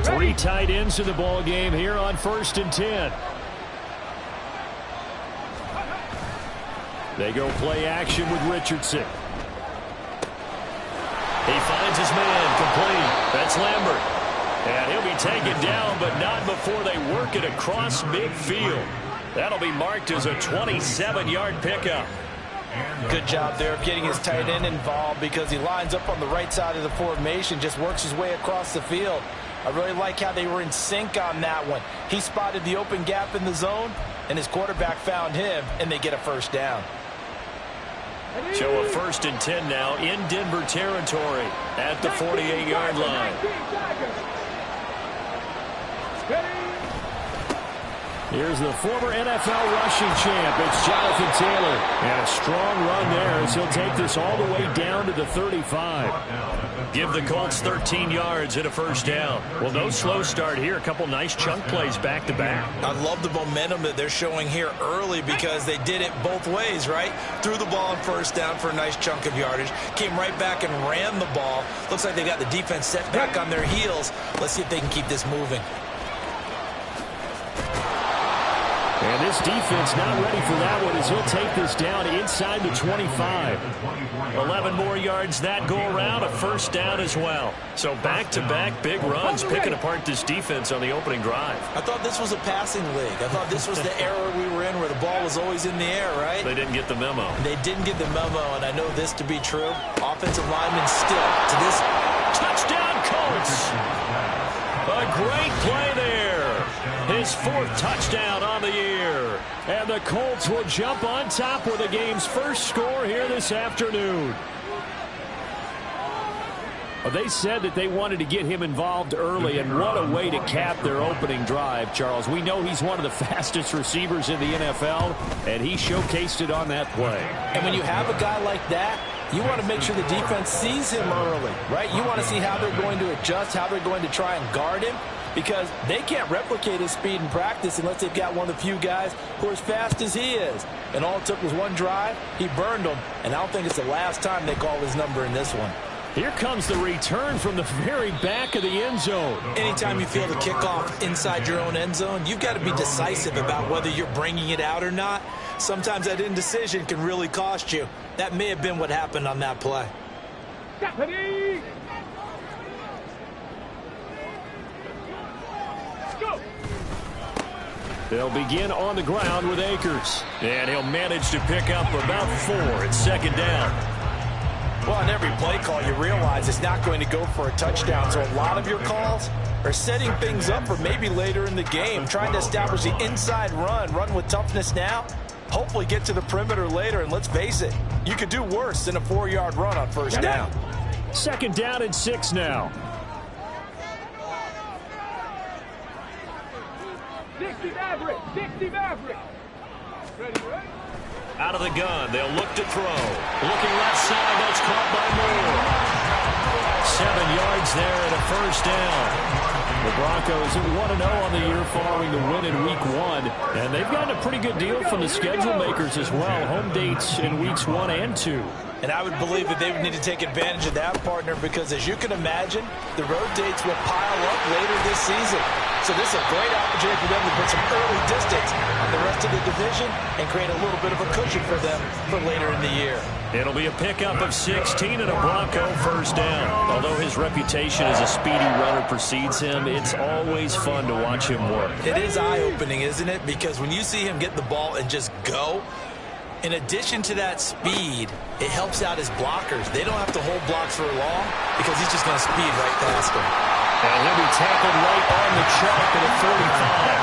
Three tight ends in the ball game here on 1st and 10. They go play action with Richardson. He finds his man, complete. That's Lambert. And he'll be taken down, but not before they work it across midfield. That'll be marked as a 27-yard pickup. Good job there of getting his tight end involved because he lines up on the right side of the formation, just works his way across the field. I really like how they were in sync on that one. He spotted the open gap in the zone, and his quarterback found him, and they get a first down. So a 1st and 10 now in Denver territory at the 48-yard line. Here's the former NFL rushing champ. It's Jonathan Taylor. And a strong run there as he'll take this all the way down to the 35. Give the Colts 13 yards and a first down. Well, no slow start here. A couple nice chunk plays back-to-back. I love the momentum that they're showing here early because they did it both ways, right? Threw the ball on first down for a nice chunk of yardage. Came right back and ran the ball. Looks like they got the defense set back on their heels. Let's see if they can keep this moving. And this defense not ready for that one as he'll take this down inside the 25. 11 more yards that go around, a first down as well. So back-to-back big runs picking apart this defense on the opening drive. I thought this was a passing league. I thought this was the era we were in where the ball was always in the air, right? They didn't get the memo. They didn't get the memo, and I know this to be true. Offensive linemen still to this. Touchdown, Colts! A great play there. His 4th touchdown on the year. And the Colts will jump on top with the game's first score here this afternoon. Well, they said that they wanted to get him involved early, and what a way to cap their opening drive, Charles. We know he's one of the fastest receivers in the NFL, and he showcased it on that play. And when you have a guy like that, you want to make sure the defense sees him early, right? You want to see how they're going to adjust, how they're going to try and guard him, because they can't replicate his speed in practice unless they've got one of the few guys who are as fast as he is. And all it took was one drive. He burned them, and I don't think it's the last time they call his number in this one. Here comes the return from the very back of the end zone. Anytime you feel the kickoff inside your own end zone, you've got to be decisive about whether you're bringing it out or not. Sometimes that indecision can really cost you. That may have been what happened on that play. Deputy! They'll begin on the ground with Akers. And he'll manage to pick up about 4 at 2nd down. Well, on every play call, you realize it's not going to go for a touchdown. So a lot of your calls are setting things up for maybe later in the game, trying to establish the inside run with toughness now, hopefully get to the perimeter later. And let's face it, you could do worse than a 4-yard run on first down. 2nd down and 6 now. 60 Maverick! 60 Maverick! Ready? Out of the gun, they'll look to throw. Looking left side, that's caught by Moore. 7 yards there and a first down. The Broncos at 1-0 on the year following the win in Week 1. And they've gotten a pretty good deal from the schedule makers as well. Home dates in Weeks 1 and 2. And I would believe that they would need to take advantage of that, partner, because as you can imagine, the road dates will pile up later this season. So this is a great opportunity for them to put some early distance on the rest of the division and create a little bit of a cushion for them for later in the year. It'll be a pickup of 16 and a Bronco first down. Although his reputation as a speedy runner precedes him, it's always fun to watch him work. It is eye-opening, isn't it? Because when you see him get the ball and just go, in addition to that speed, it helps out his blockers. They don't have to hold blocks for long because he's just going to speed right past them. And he'll be tackled right on the chalk at a 45.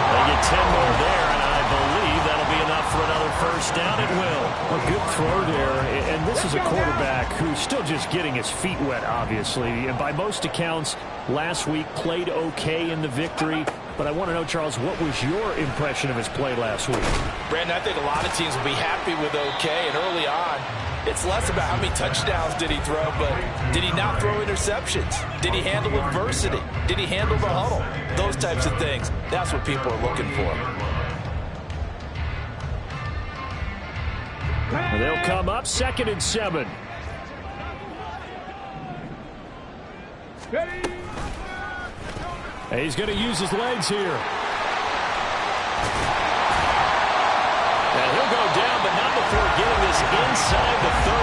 They get 10 more there, and I believe that'll be enough for another first down. It will. A good throw there, and this is a quarterback who's still just getting his feet wet, obviously. And by most accounts, last week played okay in the victory. But I want to know, Charles, what was your impression of his play last week? Brandon, I think a lot of teams will be happy with okay, and early on, it's less about how many touchdowns did he throw, but did he not throw interceptions? Did he handle adversity? Did he handle the huddle? Those types of things. That's what people are looking for. And they'll come up 2nd and 7. And he's going to use his legs here. And he'll go down, but not before getting this inside the 30.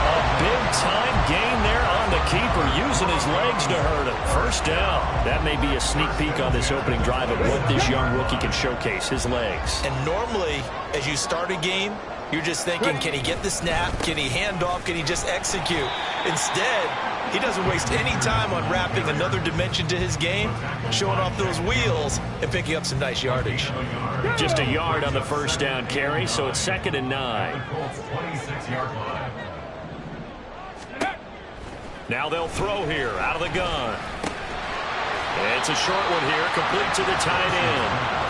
A big-time gain there on the keeper, using his legs to hurt him. First down. That may be a sneak peek on this opening drive of what this young rookie can showcase, his legs. And normally, as you start a game, you're just thinking, can he get the snap? Can he hand off? Can he just execute? Instead, he doesn't waste any time unwrapping another dimension to his game, showing off those wheels, and picking up some nice yardage. Just a yard on the first down carry, so it's 2nd and 9. Now they'll throw here out of the gun. It's a short one here, complete to the tight end.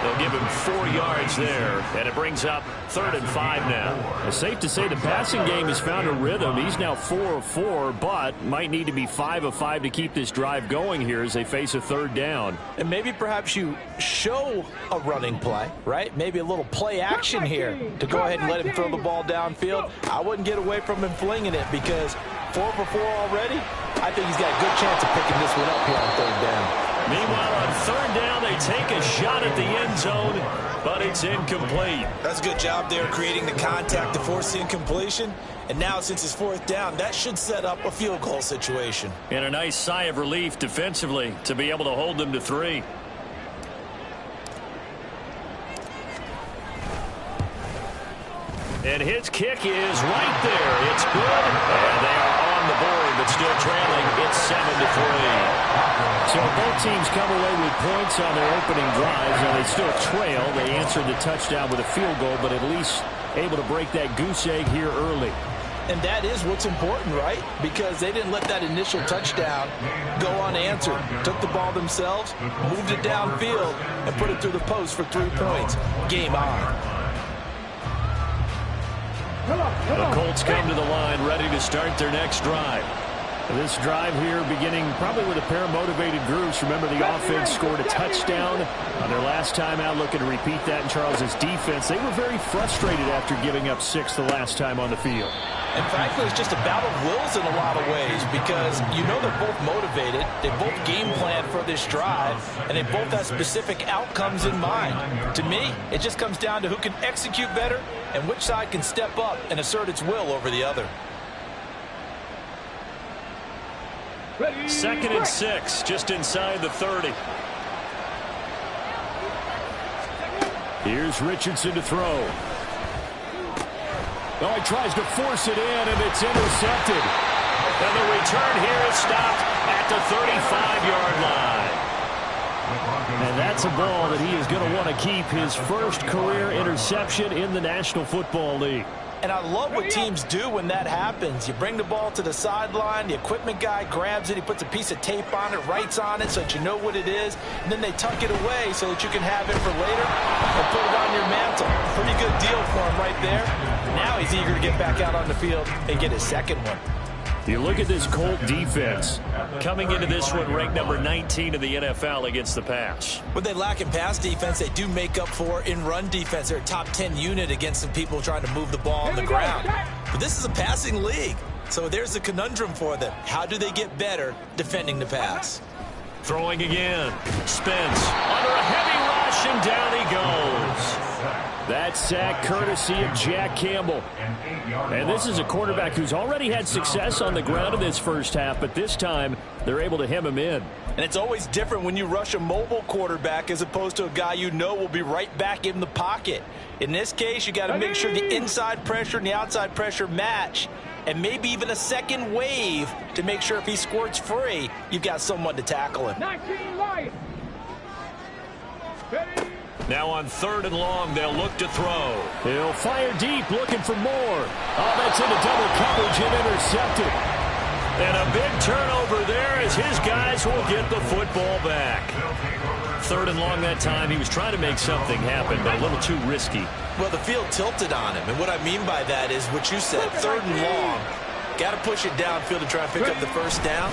They'll give him 4 yards there, and it brings up 3rd and 5 now. It's safe to say the passing game has found a rhythm. He's now 4 of 4, but might need to be 5 of 5 to keep this drive going here as they face a 3rd down. And maybe perhaps you show a running play, right? Maybe a little play action here to go ahead and let him throw the ball downfield. I wouldn't get away from him flinging it because 4 for 4 already. I think he's got a good chance of picking this one up here on 3rd down. Meanwhile, on 3rd down, they take a shot at the end zone, but it's incomplete. That's a good job there creating the contact to force the incompletion. And now, since it's 4th down, that should set up a field goal situation. And a nice sigh of relief defensively to be able to hold them to 3. And his kick is right there. It's good. And they are on the board, but still trailing. It's 7-3. So both teams come away with points on their opening drives, and they still trail. They answered the touchdown with a field goal, but at least able to break that goose egg here early. And that is what's important, right? Because they didn't let that initial touchdown go unanswered. Took the ball themselves, moved it downfield, and put it through the post for 3 points. Game on. The Colts come to the line ready to start their next drive. This drive here beginning probably with a pair of motivated groups. Remember, the offense scored a touchdown on their last time out, looking to repeat that in Charles's defense. They were very frustrated after giving up 6 the last time on the field. And frankly, it's just a battle of wills in a lot of ways because you know they're both motivated. They both game plan for this drive, and they both have specific outcomes in mind. To me, it just comes down to who can execute better and which side can step up and assert its will over the other. 2nd and 6, just inside the 30. Here's Richardson to throw. Oh, he tries to force it in, and it's intercepted. And the return here is stopped at the 35-yard line. And that's a ball that he is going to want to keep, his first career interception in the National Football League. And I love what teams do when that happens. You bring the ball to the sideline, the equipment guy grabs it, he puts a piece of tape on it, writes on it so that you know what it is, and then they tuck it away so that you can have it for later and put it on your mantle. Pretty good deal for him right there. Now he's eager to get back out on the field and get his second one. You look at this Colt defense. Coming into this one ranked number 19 in the NFL against the pass. What they lack in pass defense, they do make up for in run defense. They're a top 10 unit against some people trying to move the ball on the ground. But this is a passing league. So there's a conundrum for them. How do they get better defending the pass? Throwing again. Spence under a heavy rush, and down he goes. That sack courtesy of Jack Campbell. And this is a quarterback who's already had success on the ground in this first half, but this time they're able to hem him in. And it's always different when you rush a mobile quarterback as opposed to a guy you know will be right back in the pocket. In this case, you got to make sure the inside pressure and the outside pressure match, and maybe even a second wave to make sure if he squirts free, you've got someone to tackle him. 19 Lions. Now on 3rd and long, they'll look to throw. He'll fire deep, looking for more. Oh, that's into double coverage and intercepted. And a big turnover there as his guys will get the football back. 3rd and long that time. He was trying to make something happen, but a little too risky. Well, the field tilted on him, and what I mean by that is what you said, 3rd and long. Got to push it downfield to try and pick up the first down.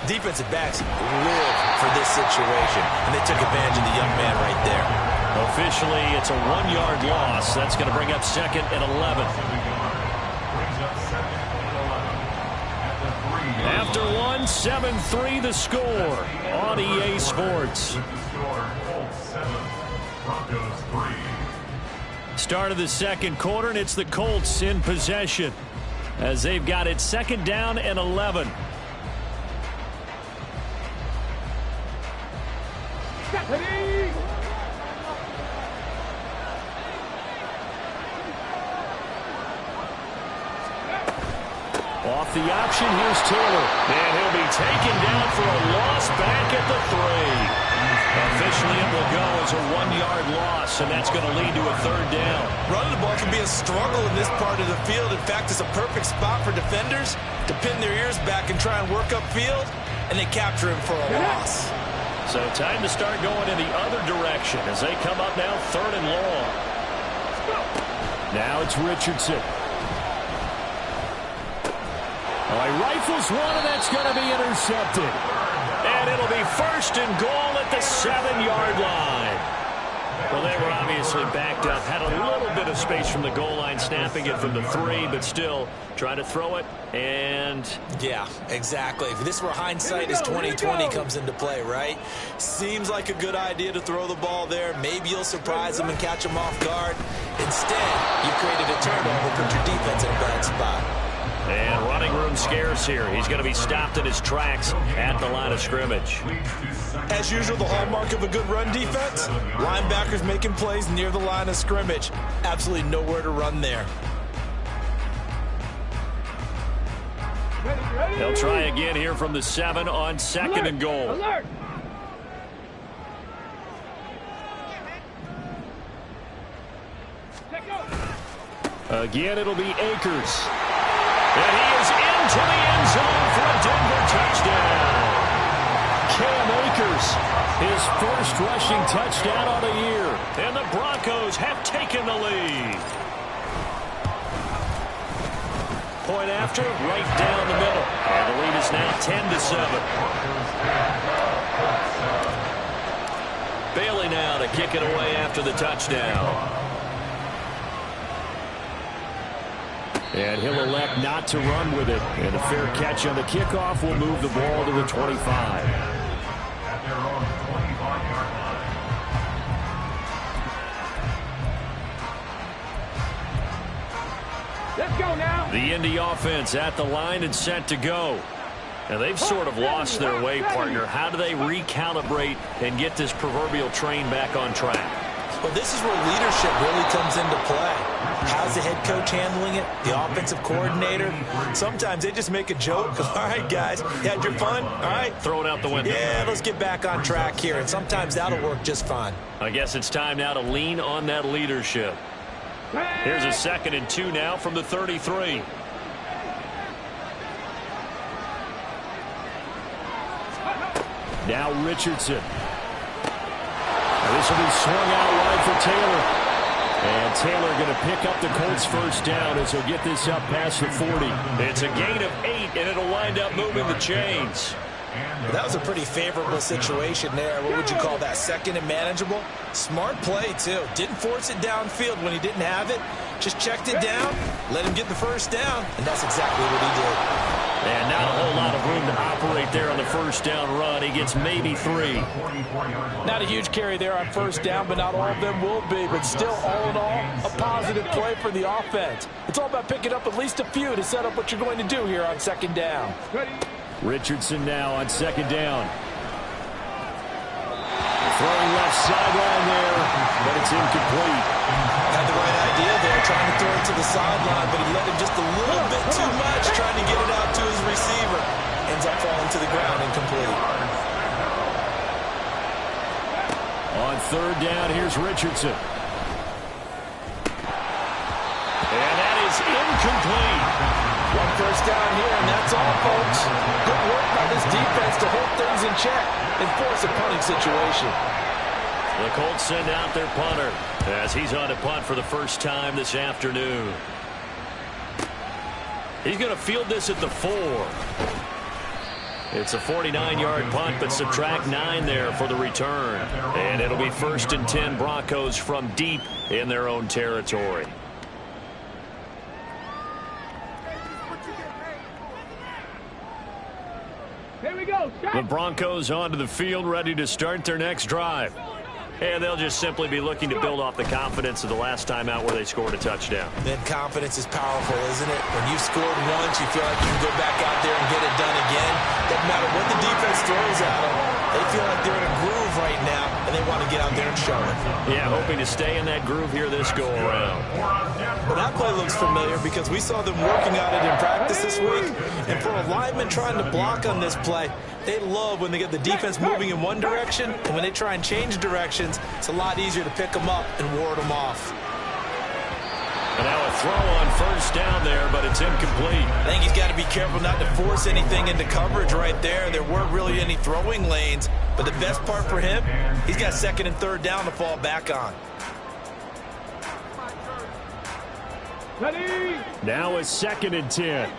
Defensive backs live for this situation, and they took advantage of the young man right there. Officially, it's a 1-yard loss. That's going to bring up 2nd and 11. after one, 7-3 the score on EA Sports. Start of the second quarter, and it's the Colts in possession as they've got it 2nd down and 11. Off the option, here's Taylor. And he'll be taken down for a loss back at the 3. Officially, it will go as a 1-yard loss, and that's going to lead to a 3rd down. Running the ball can be a struggle in this part of the field. In fact, it's a perfect spot for defenders to pin their ears back and try and work upfield, and they capture him for a loss. So time to start going in the other direction as they come up now 3rd and long. Now it's Richardson. Oh, he rifles one, and that's going to be intercepted. And it'll be 1st and goal at the 7-yard line. Well, they were obviously backed up, had a little bit of space from the goal line, snapping it from the 3, but still trying to throw it, and... Yeah, exactly. If this were hindsight as 2020 comes into play, right? Seems like a good idea to throw the ball there. Maybe you'll surprise them and catch them off guard. Instead, you created a turnover, put your defense in a bad spot. And running room scarce here. He's going to be stopped in his tracks at the line of scrimmage. As usual, the hallmark of a good run defense, linebackers making plays near the line of scrimmage. Absolutely nowhere to run there. They'll try again here from the 7 on 2nd and goal. Alert! Again, it'll be Akers. And he is into the end zone for a Denver touchdown. Cam Akers, his first rushing touchdown on the year. And the Broncos have taken the lead. Point after, right down the middle. And the lead is now 10-7. Bailey now to kick it away after the touchdown. And he'll elect not to run with it. And a fair catch on the kickoff will move the ball to the 25. Let's go now. The Indy offense at the line and set to go. Now they've sort of lost their way, partner. How do they recalibrate and get this proverbial train back on track? Well, this is where leadership really comes into play. How's the head coach handling it? The offensive coordinator? Sometimes they just make a joke. All right, guys, you had your fun? All right. Throw it out the window. Yeah, let's get back on track here. And sometimes that'll work just fine. I guess it's time now to lean on that leadership. Here's a 2nd and 2 now from the 33. Now Richardson. This will be swung out wide for Taylor. And Taylor going to pick up the Colts' first down as he'll get this up past the 40. It's a gain of 8, and it'll wind up moving the chains. That was a pretty favorable situation there. What would you call that? 2nd and manageable? Smart play, too. Didn't force it downfield when he didn't have it. Just checked it down, let him get the first down, and that's exactly what he did. And not a whole lot of room to operate there on the first down run. He gets maybe 3. Not a huge carry there on first down, but not all of them will be. But still, all in all, a positive play for the offense. It's all about picking up at least a few to set up what you're going to do here on 2nd down. Richardson now on 2nd down. Throwing left sideline there, but it's incomplete. Had the right idea there, trying to throw it to the sideline, but he let him just a little bit too much, trying to get it out to his receiver. Ends up falling to the ground incomplete. On 3rd down, here's Richardson. And that is incomplete. One first down here, and that's all, folks. Good work by this defense to hold things in check and force a punting situation. The Colts send out their punter as he's on to punt for the first time this afternoon. He's going to field this at the 4. It's a 49-yard punt, but subtract 9 there for the return. And it'll be 1st and 10 Broncos from deep in their own territory. Here we go. The Broncos onto the field, ready to start their next drive. And they'll just simply be looking to build off the confidence of the last time out where they scored a touchdown. Then confidence is powerful, isn't it? When you've scored once, you feel like you can go back out there and get it done again. Doesn't matter what the defense throws at them. They feel like they're in a groove right now, and they want to get out there and show it. Yeah, hoping to stay in that groove here this go-around. Well, that play looks familiar because we saw them working on it in practice this week. And for a lineman trying to block on this play, they love when they get the defense moving in one direction, and when they try and change directions, it's a lot easier to pick them up and ward them off. And now a throw on first down there, but it's incomplete. I think he's got to be careful not to force anything into coverage right there. There weren't really any throwing lanes, but the best part for him, he's got second and third down to fall back on. Ready? Now it's 2nd and 10.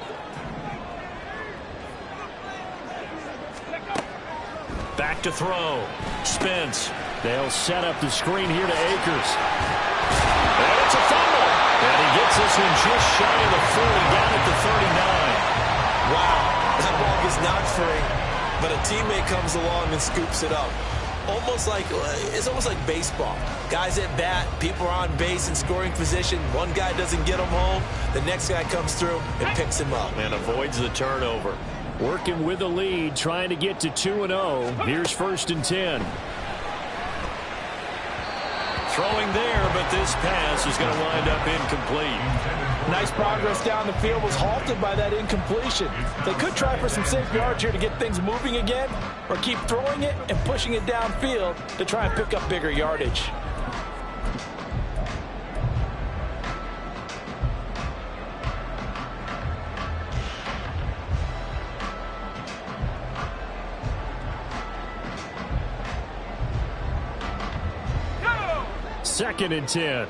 Back to throw. Spence. They'll set up the screen here to Akers. And it's a fumble. And he gets this one just shy of the 40, down at the 39. Wow. That ball gets knocked free, but a teammate comes along and scoops it up. It's almost like baseball. Guys at bat, people are on base in scoring position. One guy doesn't get him home. The next guy comes through and picks him up. And avoids the turnover. Working with the lead, trying to get to 2-0. Here's 1st and 10. Throwing there, but this pass is going to wind up incomplete. Nice progress down the field, was halted by that incompletion. They could try for some safe yards here to get things moving again, or keep throwing it and pushing it downfield to try and pick up bigger yardage. Second and 10.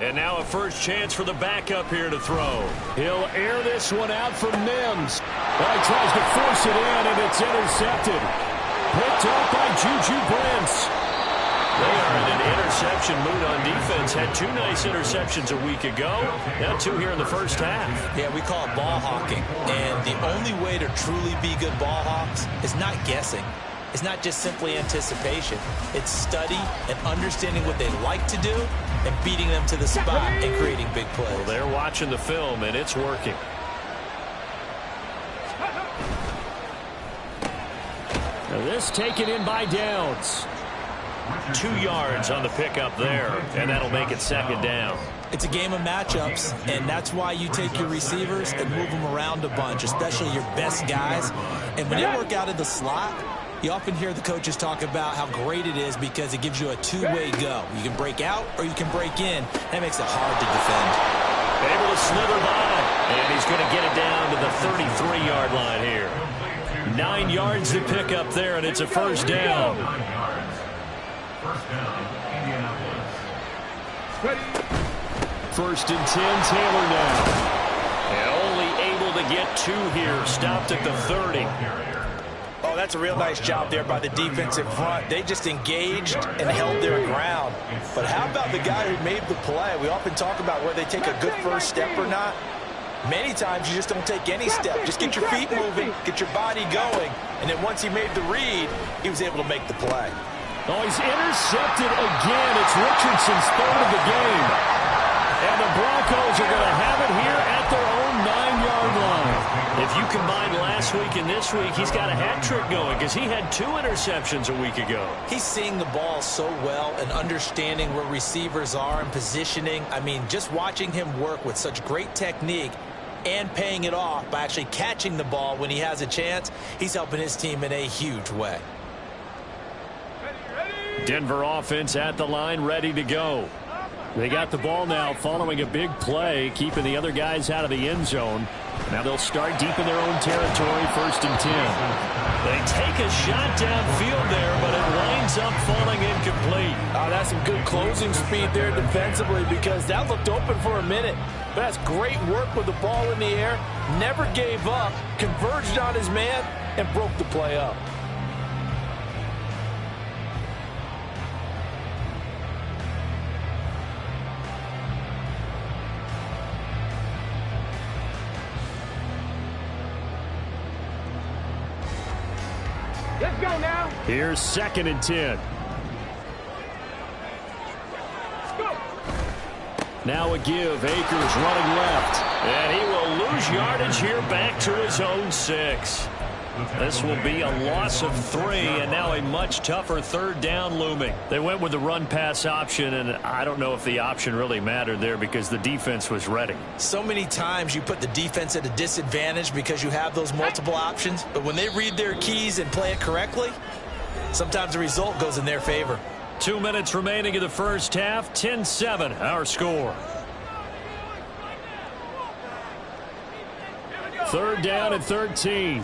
And now a first chance for the backup here to throw. He'll air this one out for Mims. Well, he tries to force it in, and it's intercepted. Picked up by Juju Brents. They are in an interception mood on defense. Had 2 nice interceptions a week ago. Now 2 here in the first half. Yeah, we call it ball hawking. And the only way to truly be good ball hawks is not guessing. It's not just simply anticipation. It's study and understanding what they like to do and beating them to the spot and creating big plays. Well, they're watching the film, and it's working. Now this taken in by Downs. 2 yards on the pickup there, and that'll make it 2nd down. It's a game of matchups, and that's why you take your receivers and move them around a bunch, especially your best guys. And when they work out of the slot, you often hear the coaches talk about how great it is because it gives you a two-way go. You can break out or you can break in. That makes it hard to defend. Able to slither by, and he's going to get it down to the 33-yard line here. 9 yards to pick up there, and it's a first down. First and 10, Taylor now. And only able to get 2 here. Stopped at the 30. Oh, that's a real nice job there by the defensive front. They just engaged and held their ground. But how about the guy who made the play? We often talk about whether they take a good first step or not. Many times you just don't take any step. Just get your feet moving, get your body going, and then once he made the read, he was able to make the play. Oh, he's intercepted again. It's Richardson's 3rd of the game. And the Broncos are going to have it here at their own 9-yard line. If you combine last week and this week, he's got a hat trick going because he had 2 interceptions a week ago. He's seeing the ball so well and understanding where receivers are and positioning. I mean, just watching him work with such great technique and paying it off by actually catching the ball when he has a chance, he's helping his team in a huge way. Denver offense at the line, ready to go. They got the ball now following a big play, keeping the other guys out of the end zone. Now they'll start deep in their own territory, 1st and 10. They take a shot downfield there, but it winds up falling incomplete. That's some good closing speed there defensively because that looked open for a minute. But that's great work with the ball in the air. Never gave up, converged on his man, and broke the play up. go now. Here's 2nd and 10. Let's go. Now a give. Akers running left. And he will lose yardage here back to his own 6. This will be a loss of 3, and now a much tougher 3rd down looming. They went with the run-pass option, and I don't know if the option really mattered there because the defense was ready. So many times you put the defense at a disadvantage because you have those multiple options, but when they read their keys and play it correctly, sometimes the result goes in their favor. 2 minutes remaining in the first half. 10-7, our score. 3rd down and 13.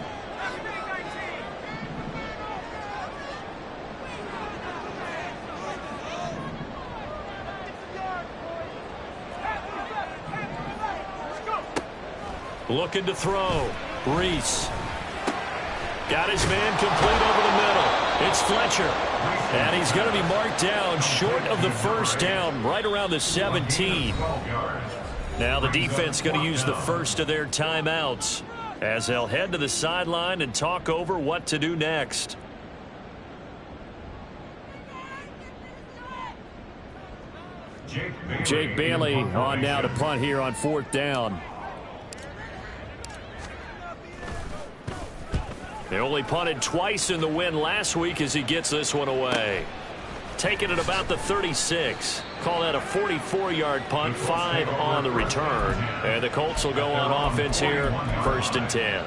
Looking to throw. Reese. Got his man complete over the middle. It's Fletcher. And he's going to be marked down short of the 1st down, right around the 17. Now the defense going to use the first of their timeouts as they'll head to the sideline and talk over what to do next. Jake Bailey on now to punt here on 4th down. They only punted twice in the win last week as he gets this one away. Taking it about the 36. Call that a 44-yard punt, 5 on the return. And the Colts will go on offense here, 1st and 10.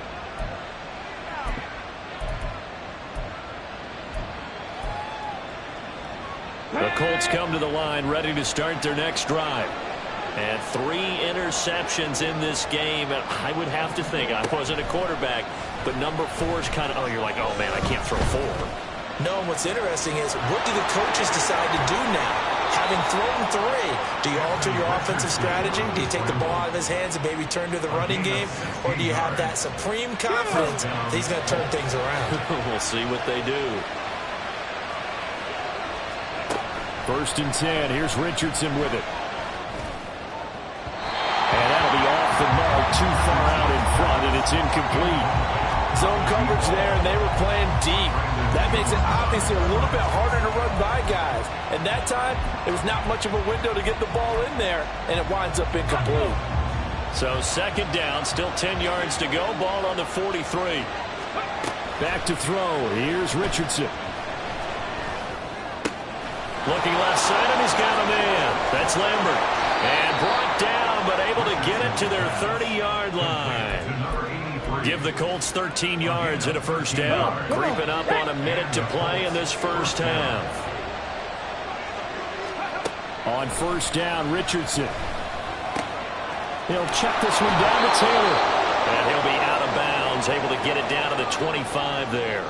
The Colts come to the line ready to start their next drive. And 3 interceptions in this game. And I would have to think, I wasn't a quarterback, but number 4 is kind of, oh, you're like, oh, man, I can't throw 4. No, and what's interesting is, what do the coaches decide to do now? Having thrown 3, do you alter your offensive strategy? Do you take the ball out of his hands and maybe turn to the running game? Or do you have that supreme confidence that he's going to turn things around? We'll see what they do. 1st and 10. Here's Richardson with it. And that'll be off the mark, too far out in front, and it's incomplete. Zone coverage there, and they were playing deep. That makes it obviously a little bit harder to run by guys. And that time, there was not much of a window to get the ball in there, and it winds up incomplete. So 2nd down, still 10 yards to go. Ball on the 43. Back to throw. Here's Richardson. Looking left side, and he's got a man. That's Lambert. And brought down, but able to get it to their 30-yard line. Give the Colts 13 yards and a 1st down. Creeping up on a minute to play in this first half. On 1st down, Richardson. He'll check this one down to Taylor. And he'll be out of bounds, able to get it down to the 25 there.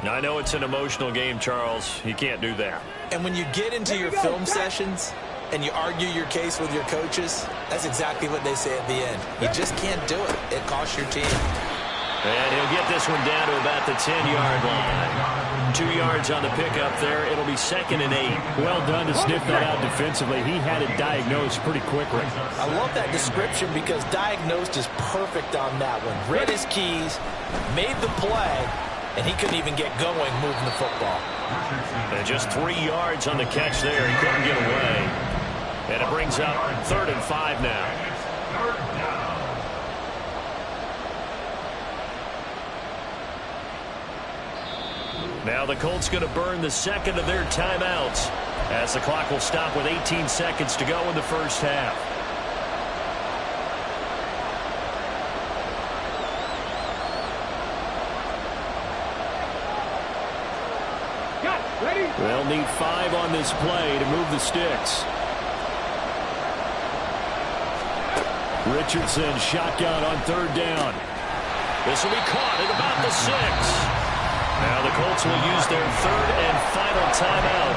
Now, I know it's an emotional game, Charles. You can't do that. And when you get into your film sessions and you argue your case with your coaches, that's exactly what they say at the end. You just can't do it. It costs your team. And he'll get this one down to about the 10-yard line. 2 yards on the pickup there. It'll be 2nd and 8. Well done to sniff that out defensively. He had it diagnosed pretty quickly. I love that description because diagnosed is perfect on that one. Read his keys, made the play, and he couldn't even get going moving the football. And just 3 yards on the catch there. He couldn't get away. And it brings up 3rd and 5 now. Now the Colts going to burn the 2nd of their timeouts as the clock will stop with 18 seconds to go in the first half. They'll need 5 on this play to move the sticks. Richardson shotgun on 3rd down. This will be caught at about the 6. Now the Colts will use their 3rd and final timeout.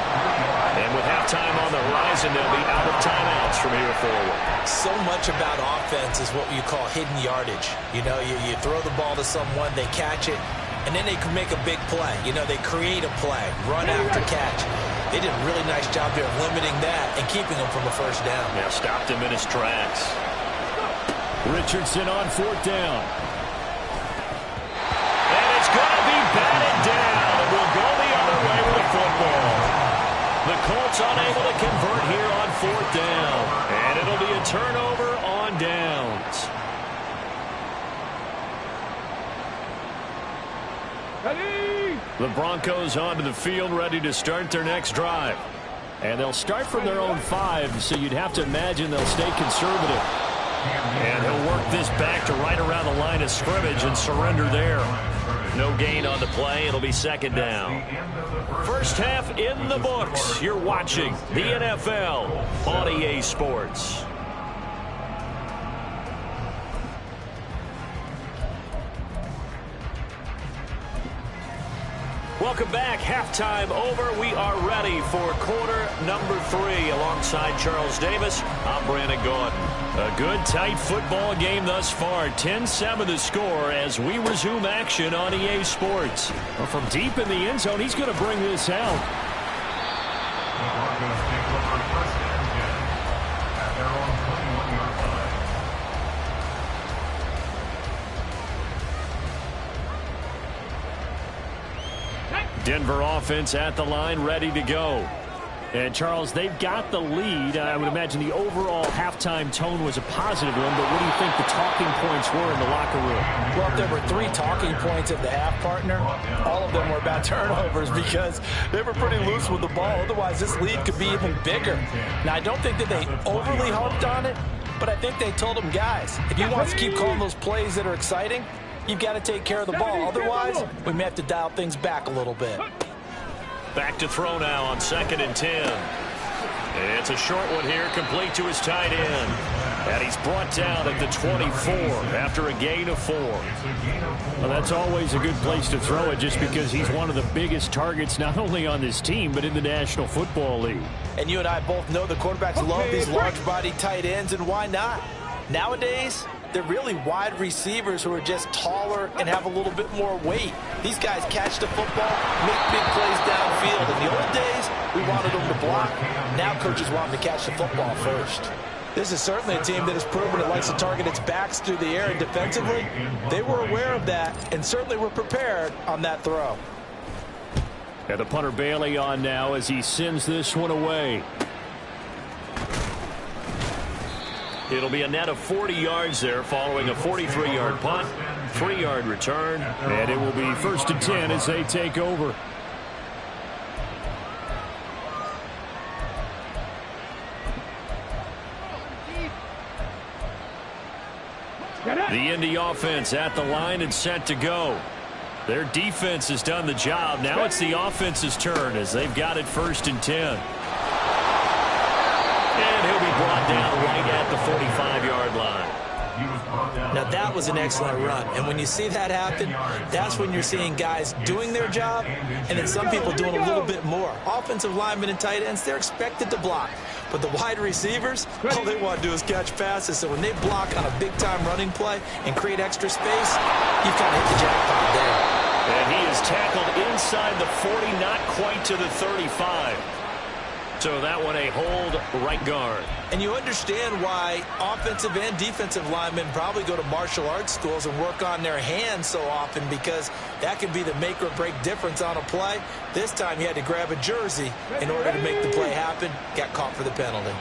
And with halftime on the horizon, they'll be out of timeouts from here forward. So much about offense is what you call hidden yardage. You know, you throw the ball to someone, they catch it, and then they can make a big play. You know, they create a play, run after catch. They did a really nice job there of limiting that and keeping him from a 1st down. Yeah, stopped him in his tracks. Richardson on 4th down. And it's going to be batted down. unable to convert here on 4th down. And it'll be a turnover on downs. The Broncos onto the field, ready to start their next drive. And they'll start from their own 5, so you'd have to imagine they'll stay conservative. And he'll work this back to right around the line of scrimmage and surrender there. No gain on the play. It'll be 2nd down. First half in the books. You're watching the NFL on EA Sports. Welcome back. Halftime over. We are ready for quarter number 3. Alongside Charles Davis, I'm Brandon Gordon. A good, tight football game thus far. 10-7 the score as we resume action on EA Sports. Well, from deep in the end zone, he's going to bring this out. Denver offense at the line, ready to go. And, Charles, they've got the lead. I would imagine the overall halftime tone was a positive one, but what do you think the talking points were in the locker room? Well, if there were 3 talking points at the half, partner, all of them were about turnovers because they were pretty loose with the ball. Otherwise, this lead could be even bigger. Now, I don't think that they overly harped on it, but I think they told them, guys, if you want us to keep calling those plays that are exciting, you've got to take care of the ball. Otherwise, we may have to dial things back a little bit. Back to throw now on 2nd and 10. It's a short one here, complete to his tight end. And he's brought down at the 24 after a gain of 4. Well, that's always a good place to throw it just because he's one of the biggest targets not only on this team but in the National Football League. And you and I both know the quarterbacks love these large-body tight ends, and why not? Nowadays, they're really wide receivers who are just taller and have a little bit more weight. These guys catch the football, make big plays downfield. In the old days, we wanted them to block. Now coaches want them to catch the football first. This is certainly a team that has proven it likes to target its backs through the air, and defensively, they were aware of that and certainly were prepared on that throw. And the punter Bailey on now as he sends this one away. It'll be a net of 40 yards there following a 43-yard punt, 3-yard return. And it will be 1st and 10 as they take over. The Indy offense at the line and set to go. Their defense has done the job. Now it's the offense's turn as they've got it 1st and 10. And he'll be brought down right at the 45-yard line. Now that was an excellent run, and when you see that happen, that's when you're seeing guys doing their job and then some people doing a little bit more. Offensive linemen and tight ends, they're expected to block, but the wide receivers, all they want to do is catch passes. So when they block on a big-time running play and create extra space, you've kind of hit the jackpot there. And he is tackled inside the 40, not quite to the 35. So that one a hold right guard. And you understand why offensive and defensive linemen probably go to martial arts schools and work on their hands so often, because that can be the make or break difference on a play. This time he had to grab a jersey in order to make the play happen. Got caught for the penalty.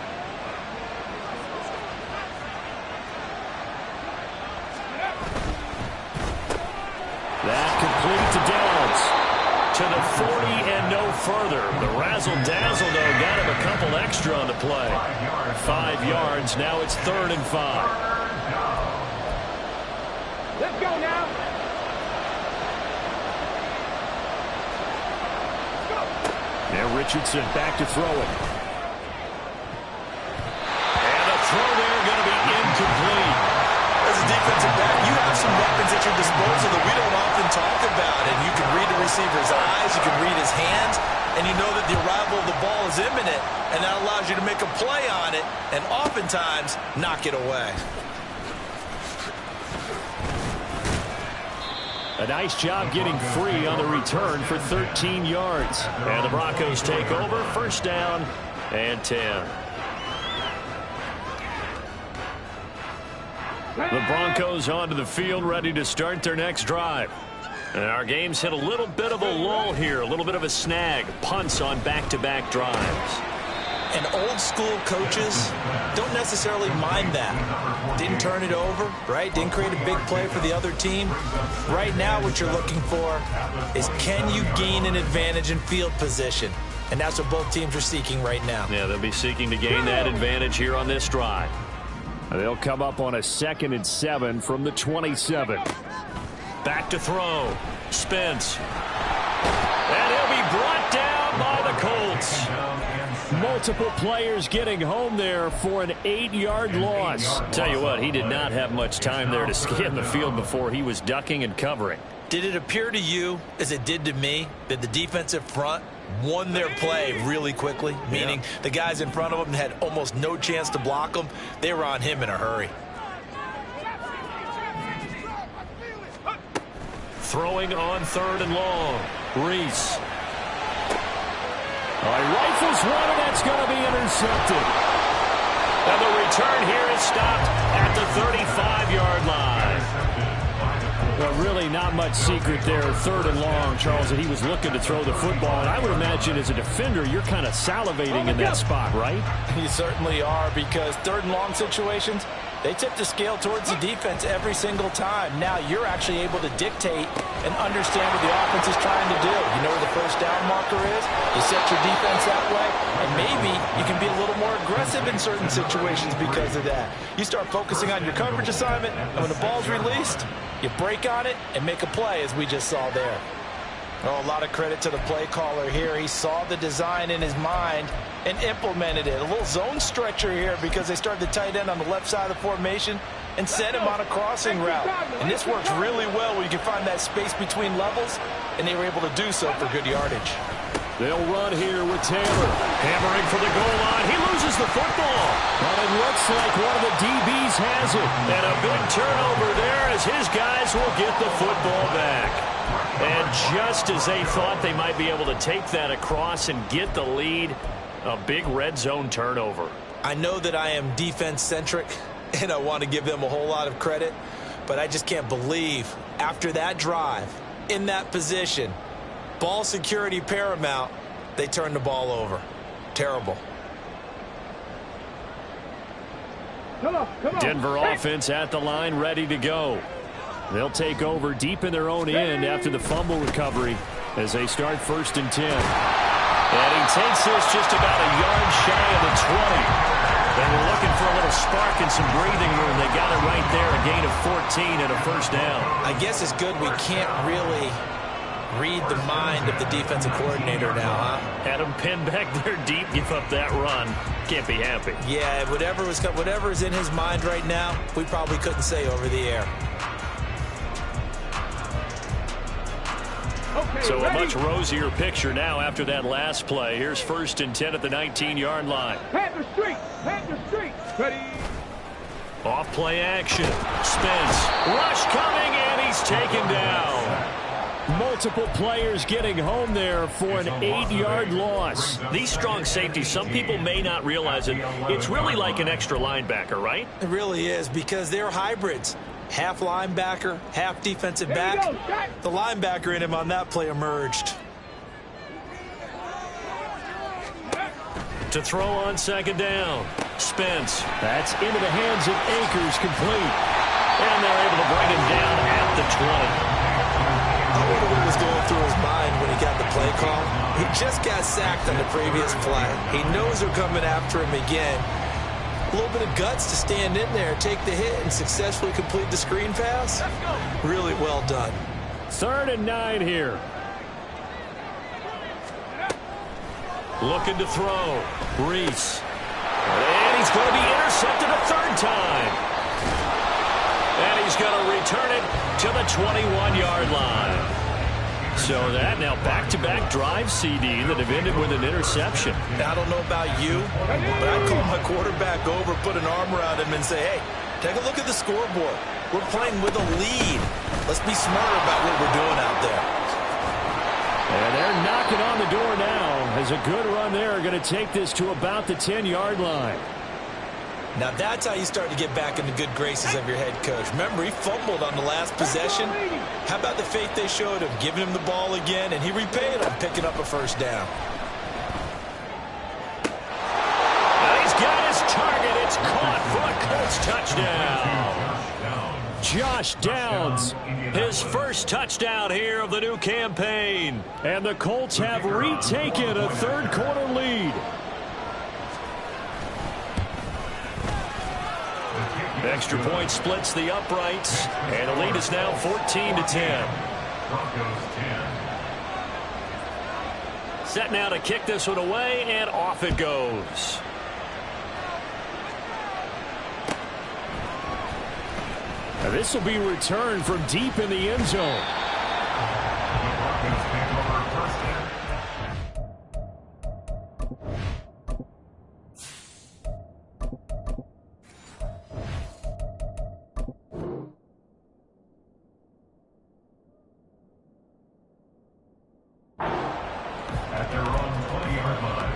That complete to Downs. To the 40 and no further. The razzle-dazzle, though, got him a couple extra on the play. 5 yards. Now it's 3rd and 5. Let's go now. Now Richardson back to throw it. And a throw there going to be incomplete. As a defensive back, you have some weapons at your disposal that we don't often talk about. And you can read the receiver's eyes, you can read his hands, and you know that the arrival of the ball is imminent, and that allows you to make a play on it and oftentimes knock it away. A nice job getting free on the return for 13 yards. And the Broncos take over. 1st down and 10. The Broncos onto the field, ready to start their next drive. And our game's hit a little bit of a lull here, a little bit of a snag. Punts on back-to-back drives. And old school coaches don't necessarily mind that. Didn't turn it over, right? Didn't create a big play for the other team. Right now what you're looking for is, can you gain an advantage in field position? And that's what both teams are seeking right now. Yeah, they'll be seeking to gain that advantage here on this drive. They'll come up on a 2nd and 7 from the 27. Back to throw. Spence. And he'll be brought down by the Colts. Multiple players getting home there for an 8-yard loss. Tell you what, he did not have much time there to scan the field before he was ducking and covering. Did it appear to you, as it did to me, that the defensive front won their play really quickly? Meaning the guys in front of them had almost no chance to block them. They were on him in a hurry. Throwing on 3rd and long. Reese. He rifles one, and that's going to be intercepted. And the return here is stopped at the 35-yard line. Well, really not much secret there. 3rd and long, Charles, that he was looking to throw the football. And I would imagine as a defender, you're kind of salivating in that spot, right? You certainly are, because 3rd and long situations, they tip the scale towards the defense every single time. Now you're actually able to dictate and understand what the offense is trying to do. You know where the first down marker is. You set your defense that way, and maybe you can be a little more aggressive in certain situations because of that. You start focusing on your coverage assignment, and when the ball's released, you break on it and make a play, as we just saw there. Oh, a lot of credit to the play caller here. He saw the design in his mind and implemented it. A little zone stretcher here because they started the tight end on the left side of the formation and sent him on a crossing route. And this works really well when you can find that space between levels, and they were able to do so for good yardage. They'll run here with Taylor. Hammering for the goal line. He loses the football. And it looks like one of the DBs has it. And a big turnover there as his guys will get the football back. And just as they thought they might be able to take that across and get the lead, a big red zone turnover. I know that I am defense-centric, and I want to give them a whole lot of credit, but I just can't believe after that drive, in that position, ball security paramount, they turned the ball over. Terrible. Come on. Denver offense at the line, ready to go. They'll take over deep in their own end after the fumble recovery as they start 1st and 10. And he takes this just about a yard shy of the 20. They were looking for a little spark and some breathing room. They got it right there, a gain of 14 and a 1st down. I guess it's good we can't really read the mind of the defensive coordinator now, huh? Had him pinned back there deep, give up that run. Can't be happy. Yeah, whatever is in his mind right now, we probably couldn't say over the air. So a much rosier picture now after that last play. Here's 1st and 10 at the 19-yard line. Panther Street. Ready. Off play action. Spence. Rush coming, and he's taken down. Multiple players getting home there for an 8-yard loss. These strong safeties, some people may not realize it. It's really like an extra linebacker, right? It really is, because they're hybrids. Half linebacker, half defensive back. The linebacker in him on that play emerged. To throw on 2nd down. Spence. That's into the hands of Akers, complete. And they're able to bring him down at the 20. I wonder what was going through his mind when he got the play call. He just got sacked on the previous play. He knows they're coming after him again. A little bit of guts to stand in there, take the hit, and successfully complete the screen pass. Really well done. 3rd and 9 here. Looking to throw. Reese. And he's going to be intercepted a 3rd time. And he's going to return it to the 21-yard line. So that now back-to-back drive CD that have ended with an interception. I don't know about you, but I'd call my quarterback over, put an arm around him, and say, hey, take a look at the scoreboard. We're playing with a lead. Let's be smarter about what we're doing out there. And they're knocking on the door now as a good run there. Going to take this to about the 10-yard line. Now that's how you start to get back in the good graces of your head coach. Remember, he fumbled on the last possession. How about the faith they showed him, giving him the ball again, and he repaid them, picking up a 1st down. It's caught for a Colts touchdown. Josh Downs, his first touchdown here of the new campaign. And the Colts have retaken a third-quarter lead. Extra point splits the uprights, and the lead is now 14-10. Set now to kick this one away, and off it goes. Now this will be returned from deep in the end zone. At their own 20-yard line.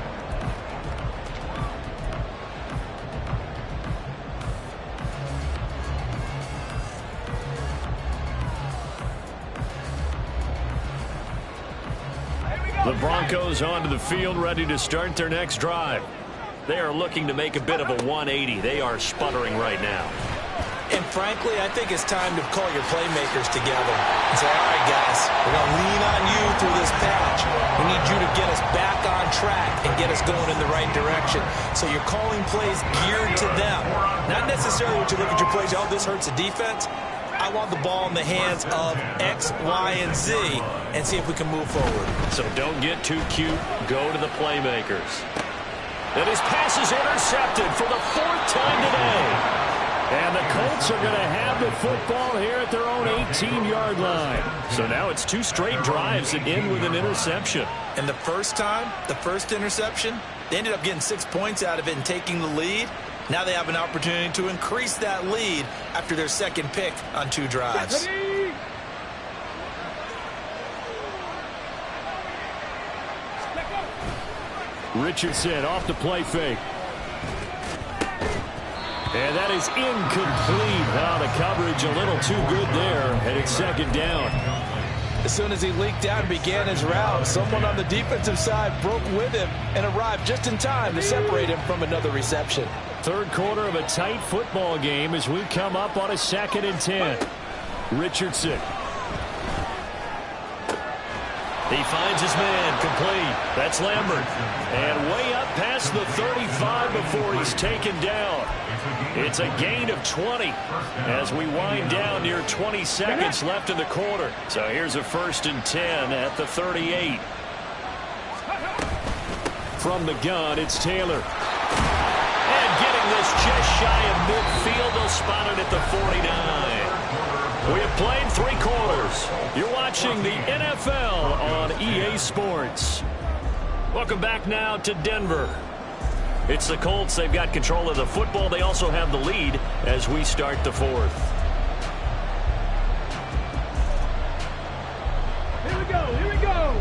The Broncos onto the field, ready to start their next drive. They are looking to make a bit of a 180. They are sputtering right now. And frankly, I think it's time to call your playmakers together and say, all right, guys, we're going to lean on you through this patch. We need you to get us back on track and get us going in the right direction. So you're calling plays geared to them. Not necessarily when you look at your plays, oh, this hurts the defense. I want the ball in the hands of X, Y, and Z and see if we can move forward. So don't get too cute. Go to the playmakers. And his pass is intercepted for the fourth time today. And the Colts are going to have the football here at their own 18-yard line. So now it's two straight drives that end with an interception. And the first time, the first interception, they ended up getting 6 points out of it and taking the lead. Now they have an opportunity to increase that lead after their second pick on 2 drives. Richardson off the play fake. And that is incomplete. Now the coverage a little too good there, and it's second down. As soon as he leaked out and began his route, someone on the defensive side broke with him and arrived just in time to separate him from another reception. Third quarter of a tight football game as we come up on a 2nd and 10. Richardson. He finds his man, complete. That's Lambert. And way up past the 35 before he's taken down. It's a gain of 20 as we wind down near 20 seconds left in the quarter. So here's a 1st and 10 at the 38. From the gun, it's Taylor. And getting this just shy of midfield, they'll spot it at the 49. We have played 3 quarters. You're watching the NFL on EA Sports. Welcome back now to Denver. It's the Colts. They've got control of the football. They also have the lead as we start the 4th. Here we go, here we go.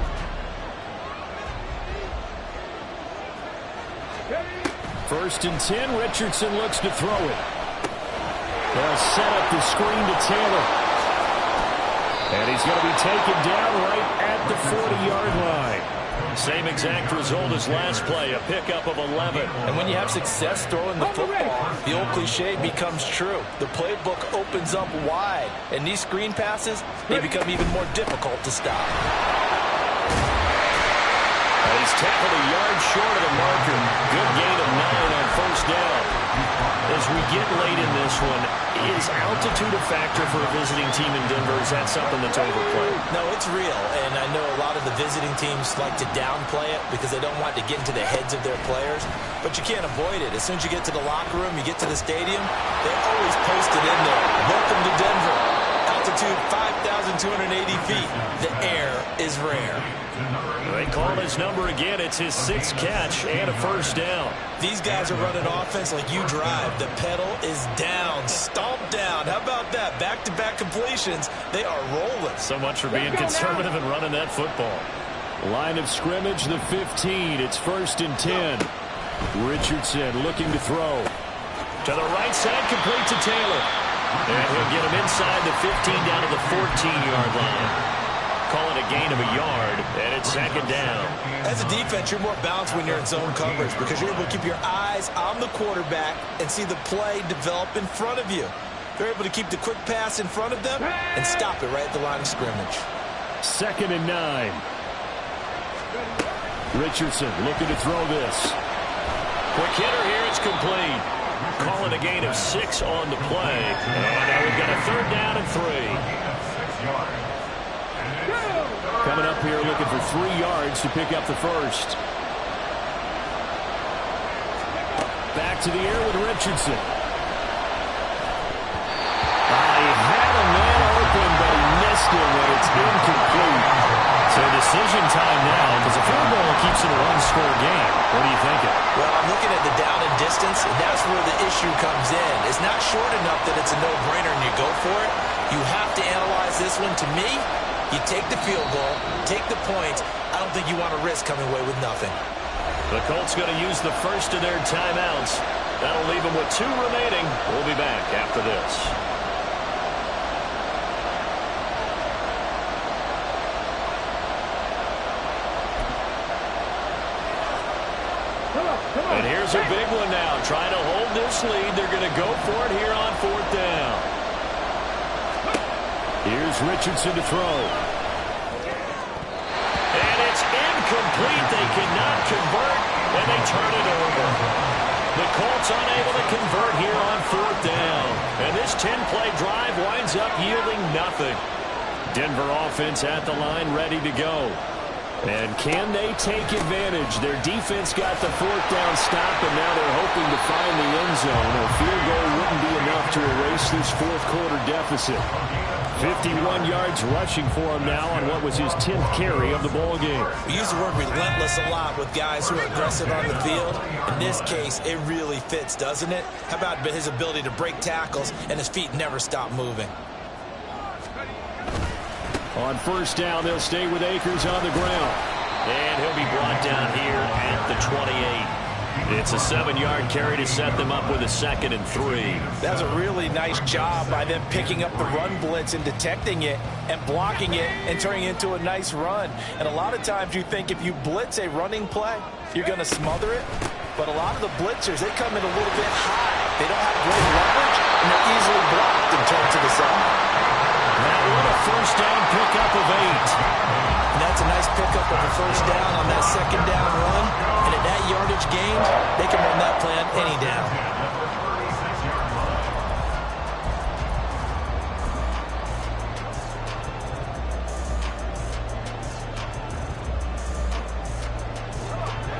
First and 10, Richardson looks to throw it. They'll set up the screen to Taylor. And he's going to be taken down right at the 40-yard line. Same exact result as last play, a pickup of 11. And when you have success throwing the football, the old cliche becomes true. The playbook opens up wide, and these screen passes, they become even more difficult to stop. He's tackled a yard short of the marker. Good gain of 9 on 1st down. As we get late in this one, is altitude a factor for a visiting team in Denver? Is that something that's overplayed? No, it's real, and I know a lot of the visiting teams like to downplay it because they don't want to get into the heads of their players, but you can't avoid it. As soon as you get to the locker room, you get to the stadium, they always post it in there. Welcome to Denver. Altitude 5,280 feet. The air is rare. They call his number again. It's his 6th catch and a 1st down. These guys are running offense like you drive. The pedal is down, stomped down. How about that? Back-to-back completions. They are rolling. So much for being conservative and running that football. Line of scrimmage, the 15. It's 1st and 10. Richardson looking to throw. To the right side, complete to Taylor. And he'll get him inside the 15 down to the 14-yard line. call it a gain of a yard, and it's second down. As a defense, you're more balanced when you're in zone coverage because you're able to keep your eyes on the quarterback and see the play develop in front of you. They're able to keep the quick pass in front of them and stop it right at the line of scrimmage. 2nd and 9. Richardson looking to throw this. Quick hitter here, it's complete. Calling a gain of 6 on the play. And now we've got a 3rd down and 3. Coming up here looking for 3 yards to pick up the first. Back to the air with Richardson. He had a man open, but he missed him, and it's incomplete. So decision time now, because a field goal keeps it a one-score game. What are you thinking? Well, I'm looking at the down and distance, and that's where the issue comes in. It's not short enough that it's a no-brainer and you go for it. You have to analyze this one. To me, you take the field goal, take the points. I don't think you want to risk coming away with nothing. The Colts going to use the first of their timeouts. That'll leave them with 2 remaining. We'll be back after this. And here's a big one now. Trying to hold this lead. They're going to go for it here on 4th down. Here's Richardson to throw. And it's incomplete. They cannot convert, and they turn it over. The Colts unable to convert here on 4th down. And this 10-play drive winds up yielding nothing. Denver offense at the line, ready to go. And can they take advantage? Their defense got the 4th down stop, and now they're hoping to find the end zone. A field goal wouldn't be enough to erase this 4th quarter deficit. 51 yards rushing for him now on what was his 10th carry of the ball game. We use the word relentless a lot with guys who are aggressive on the field. In this case, it really fits, doesn't it? How about his ability to break tackles and his feet never stop moving? On 1st down, they'll stay with Akers on the ground. And he'll be brought down here at the 28. It's a 7-yard carry to set them up with a 2nd and 3. That's a really nice job by them picking up the run blitz and detecting it and blocking it and turning it into a nice run. And a lot of times you think if you blitz a running play, you're going to smother it. But a lot of the blitzers, they come in a little bit high. They don't have great leverage, and they're easily blocked and turned to the side. Now what a 1st down pickup of 8. And that's a nice pickup of a 1st down on that 2nd down run. And at that yardage gain, they can run that play on any down.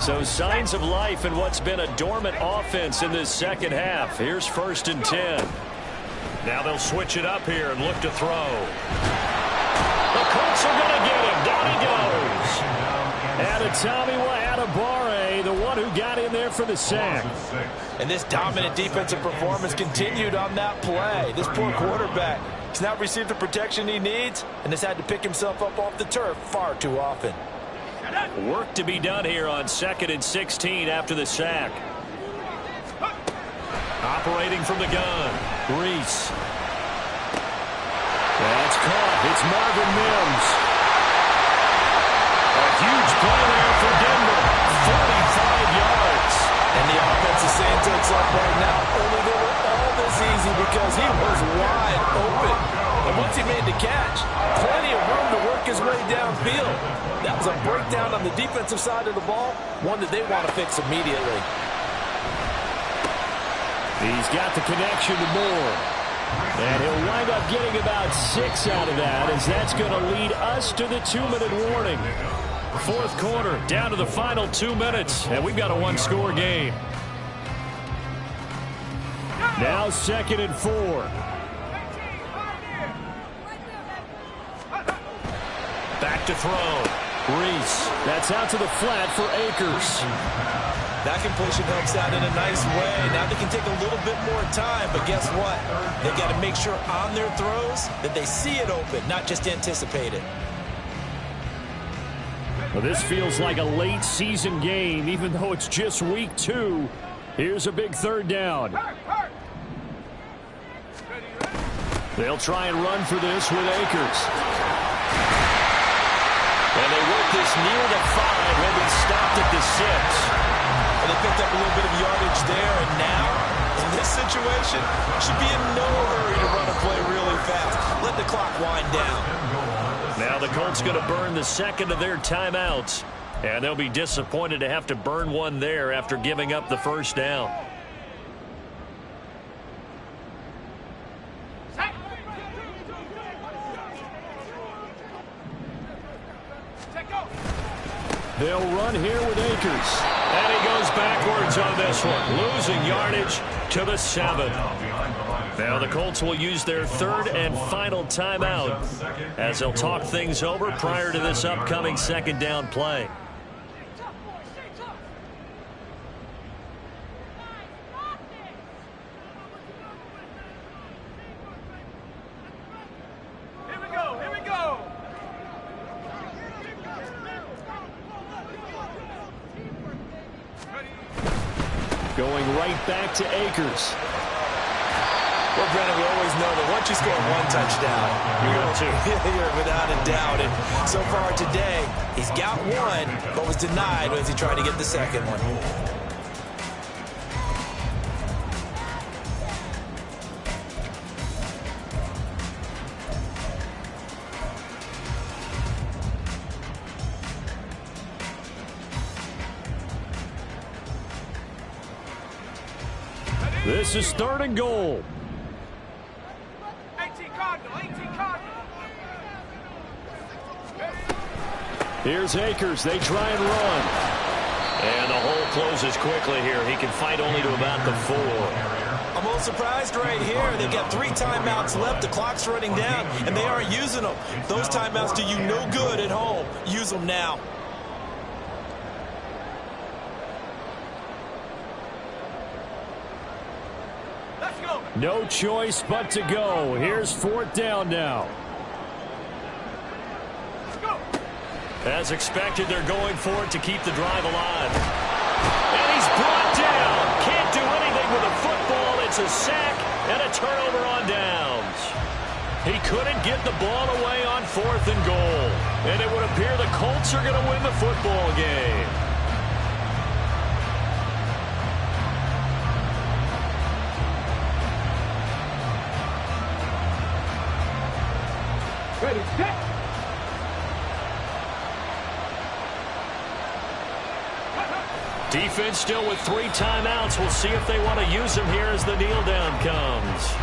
So signs of life in what's been a dormant offense in this 2nd half. Here's 1st and 10. Now they'll switch it up here and look to throw. The Colts are going to get him. Down he goes. And Tommy Adebawore, the one who got in there for the sack. And this dominant defensive performance continued on that play. This poor quarterback has not received the protection he needs and has had to pick himself up off the turf far too often. Work to be done here on 2nd and 16 after the sack. Operating from the gun, Reese. That's caught. It's Marvin Mims. A huge play there for Denver. 45 yards. And the offense is saying to itself right now, only they were all this easy because he was wide open. And once he made the catch, plenty of room to work his way downfield. That was a breakdown on the defensive side of the ball, one that they want to fix immediately. He's got the connection to Moore. And he'll wind up getting about 6 out of that, as that's going to lead us to the 2-minute warning. 4th quarter, down to the final 2 minutes, and we've got a 1-score game. Now 2nd and 4. Back to throw. Reese. That's out to the flat for Akers. That completion helps out in a nice way. Now they can take a little bit more time, but guess what? They've got to make sure on their throws that they see it open, not just anticipate it. Well, this feels like a late season game, even though it's just week 2. Here's a big 3rd down. They'll try and run for this with Akers. And they work this near the 5. He'll be stopped at the 6. And they picked up a little bit of yardage there, and now, in this situation, should be in no hurry to run a play really fast. Let the clock wind down. Now the Colts going to burn the second of their timeouts. And they'll be disappointed to have to burn one there after giving up the first down. They'll run here with Akers. And he goes backwards on this one, losing yardage to the 7. Now the Colts will use their third and final timeout as they'll talk things over prior to this upcoming second down play. Going right back to Akers. Well, Brennan, we always know that once you score one touchdown, you're going to without a doubt. And so far today, he's got one, but was denied as he tried to get the second one. This is third and goal. 18 Cardinal, 18 Cardinal. Here's Akers. They try and run. And the hole closes quickly here. He can fight only to about the 4. I'm a little surprised right here. They've got 3 timeouts left. The clock's running down, and they aren't using them. Those timeouts do you no good at home. Use them now. No choice but to go. Here's fourth down now. As expected, they're going for it to keep the drive alive. And he's brought down. Can't do anything with a football. It's a sack and a turnover on downs. He couldn't get the ball away on 4th and goal. And it would appear the Colts are going to win the football game. Ready, set. Defense still with 3 timeouts. We'll see if they want to use them here as the kneel down comes.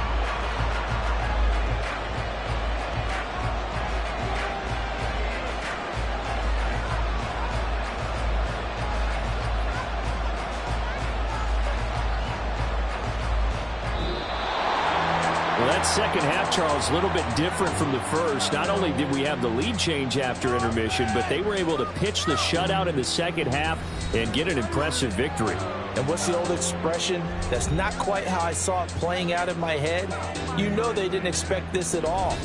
Well, that second half, Charles, a little bit different from the first. Not only did we have the lead change after intermission, but they were able to pitch the shutout in the second half and get an impressive victory. And what's the old expression? That's not quite how I saw it playing out in my head. You know they didn't expect this at all.